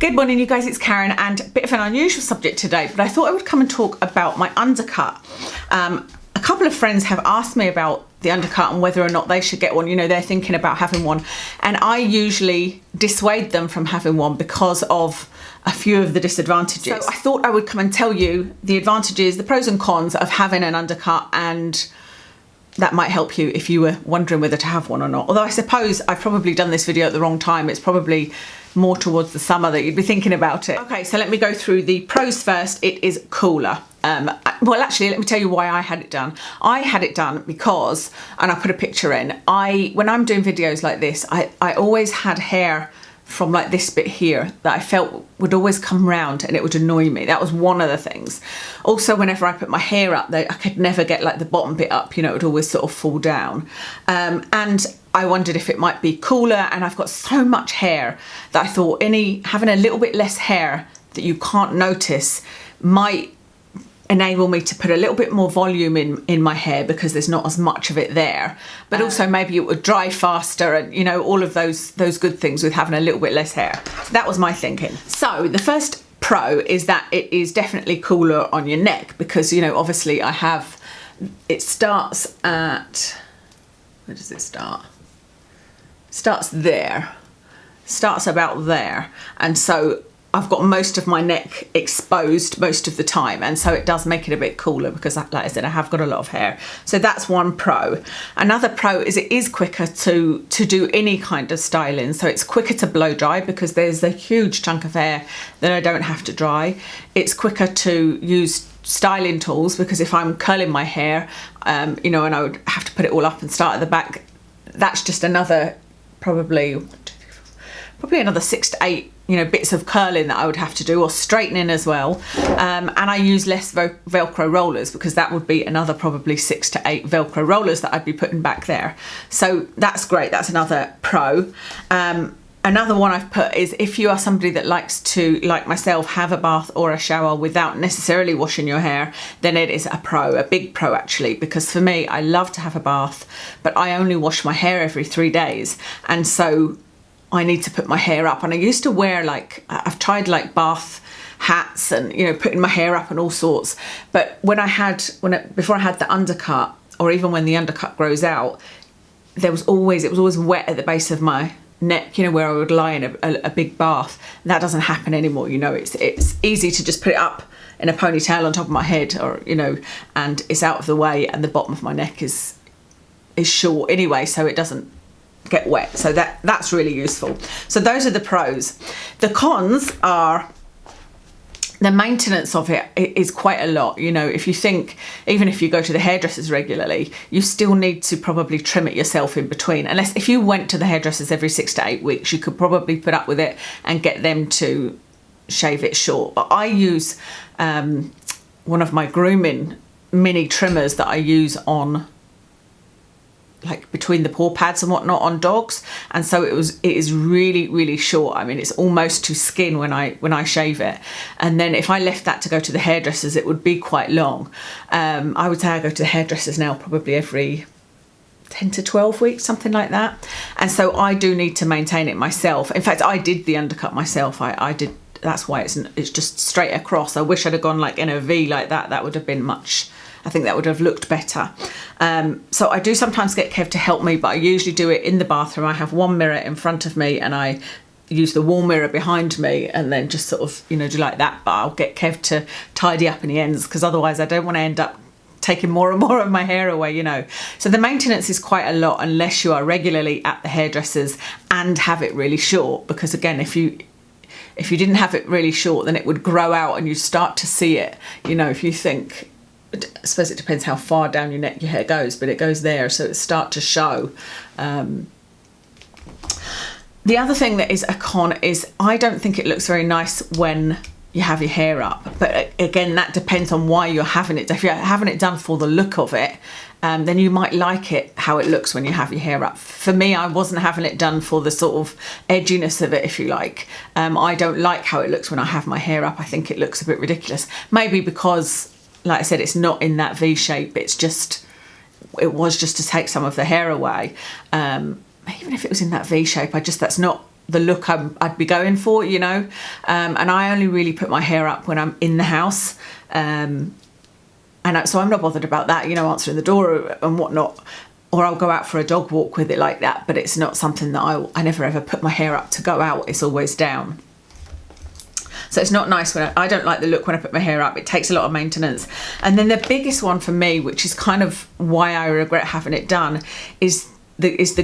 Good morning, you guys, it's Karen, and a bit of an unusual subject today, but I thought I would come and talk about my undercut. A couple of friends have asked me about the undercut and whether or not they should get one. You know, they're thinking about having one, and I usually dissuade them from having one because of a few of the disadvantages. So I thought I would come and tell you the advantages, the pros and cons of having an undercut, and that might help you if you were wondering whether to have one or not. Although I suppose I've probably done this video at the wrong time. It's probably more towards the summer that you'd be thinking about it. Okay, so let me go through the pros first. It is cooler. Well, actually, let me tell you why I had it done. I had it done because, and I'll put a picture in, when I'm doing videos like this, I always had hair from like this bit here that I felt would always come round and it would annoy me. That was one of the things. Also, whenever I put my hair up, I could never get like the bottom bit up, you know, it would always sort of fall down. And I wondered if it might be cooler, and I've got so much hair that I thought having a little bit less hair that you can't notice might enable me to put a little bit more volume in my hair because there's not as much of it there, but also maybe it would dry faster, and you know, all of those good things with having a little bit less hair. So that was my thinking. So the first pro is that it is definitely cooler on your neck because, you know, obviously it starts at, where does it start? Starts there, starts about there, and so I've got most of my neck exposed most of the time, and so it does make it a bit cooler because, like I said, I have got a lot of hair. So that's one pro. Another pro is it is quicker to do any kind of styling. So it's quicker to blow dry because there's a huge chunk of hair that I don't have to dry. It's quicker to use styling tools because if I'm curling my hair, you know, and I would have to put it all up and start at the back, that's just another probably another 6 to 8, you know, bits of curling that I would have to do, or straightening as well. And I use less Velcro rollers because that would be another probably 6 to 8 Velcro rollers that I'd be putting back there. So that's great. That's another pro. Another one I've put is if you are somebody that likes to, like myself, have a bath or a shower without necessarily washing your hair, then it is a big pro actually, because for me, I love to have a bath, but I only wash my hair every 3 days. And so I need to put my hair up, and I used to wear I've tried like bath hats and, you know, putting my hair up and all sorts, but before I had the undercut, or even when the undercut grows out, it was always wet at the base of my neck, you know, where I would lie in a big bath. That doesn't happen anymore. You know, it's easy to just put it up in a ponytail on top of my head, or, you know, and it's out of the way, and the bottom of my neck is short anyway, so it doesn't get wet. So that's really useful. So those are the pros. The cons are the maintenance of it is quite a lot. You know, if you think, even if you go to the hairdressers regularly, you still need to probably trim it yourself in between. Unless if you went to the hairdressers every 6 to 8 weeks, you could probably put up with it and get them to shave it short. But I use one of my grooming mini trimmers that I use on, like, between the paw pads and whatnot on dogs, and so it is really, really short. I mean, it's almost to skin when I shave it, and then if I left that to go to the hairdressers, it would be quite long. I would say I go to the hairdressers now probably every 10 to 12 weeks, something like that, and so I do need to maintain it myself. In fact, I did the undercut myself. I did. That's why it's just straight across. I wish I'd have gone like in a V like that. That would have been I think that would have looked better. So I do sometimes get Kev to help me, but I usually do it in the bathroom. I have one mirror in front of me, and I use the wall mirror behind me, and then just sort of, you know, do like that. But I'll get Kev to tidy up in the ends, because otherwise I don't want to end up taking more and more of my hair away, you know. So the maintenance is quite a lot unless you are regularly at the hairdressers and have it really short, because again, if you didn't have it really short, then it would grow out and you start to see it. You know, if you think, I suppose it depends how far down your neck your hair goes, but it goes there, so it start to show. The other thing that is a con is I don't think it looks very nice when you have your hair up, but again, that depends on why you're having it. If you're having it done for the look of it, then you might like it how it looks when you have your hair up. For me, I wasn't having it done for the sort of edginess of it, if you like. I don't like how it looks when I have my hair up. I think it looks a bit ridiculous. Maybe because, like I said, it's not in that V shape. It was just to take some of the hair away. Even if it was in that V shape, that's not the look I'd be going for, you know. And I only really put my hair up when I'm in the house. So I'm not bothered about that, you know, answering the door and whatnot. Or I'll go out for a dog walk with it like that, but it's not something that I never ever put my hair up to go out. It's always down. So it's not nice when I don't like the look when I put my hair up. It takes a lot of maintenance. And then the biggest one for me, which is kind of why I regret having it done, is the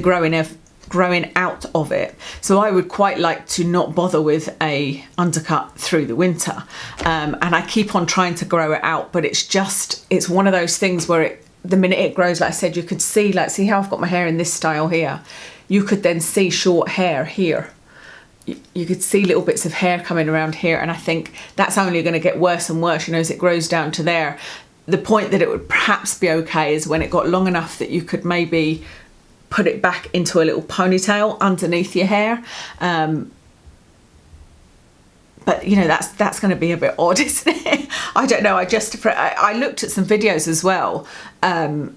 growing out of it. So I would quite like to not bother with a undercut through the winter. And I keep on trying to grow it out, but it's one of those things where the minute it grows, like I said, you could see how I've got my hair in this style here. You could then see short hair here. You could see little bits of hair coming around here, and I think that's only going to get worse and worse, you know, as it grows down to there. The point that it would perhaps be okay is when it got long enough that you could maybe put it back into a little ponytail underneath your hair. But, you know, that's going to be a bit odd, isn't it? I don't know. I looked at some videos as well to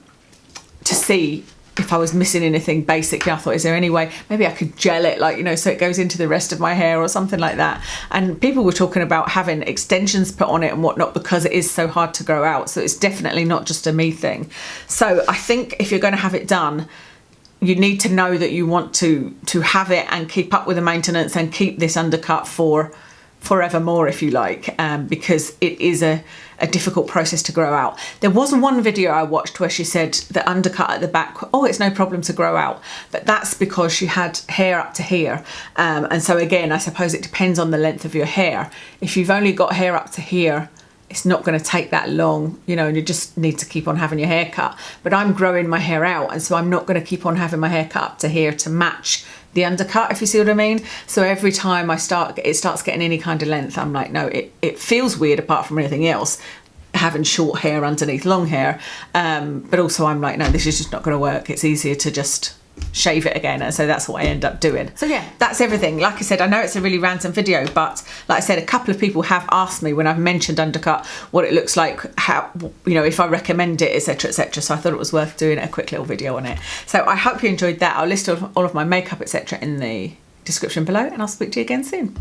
see if I was missing anything. Basically, I thought, is there any way maybe I could gel it, like, you know, so it goes into the rest of my hair or something like that. And people were talking about having extensions put on it and whatnot because it is so hard to grow out. So it's definitely not just a me thing. So I think if you're going to have it done, you need to know that you want to have it and keep up with the maintenance and keep this undercut for forevermore, if you like, because it is a difficult process to grow out. There was one video I watched where she said the undercut at the back, oh, it's no problem to grow out, but that's because she had hair up to here. And so again, I suppose it depends on the length of your hair. If you've only got hair up to here, it's not going to take that long, you know, and you just need to keep on having your hair cut. But I'm growing my hair out, and so I'm not going to keep on having my hair cut up to here to match the undercut, if you see what I mean. So every time it starts getting any kind of length, I'm like, no, it feels weird apart from anything else, having short hair underneath long hair. But also I'm like, no, this is just not going to work. It's easier to just shave it again, and so that's what I end up doing. So yeah, that's everything. Like I said, I know it's a really random video, but like I said, a couple of people have asked me when I've mentioned undercut what it looks like, how, you know, if I recommend it, etc, etc. So I thought it was worth doing a quick little video on it. So I hope you enjoyed that. I'll list all of my makeup, etc, in the description below, and I'll speak to you again soon.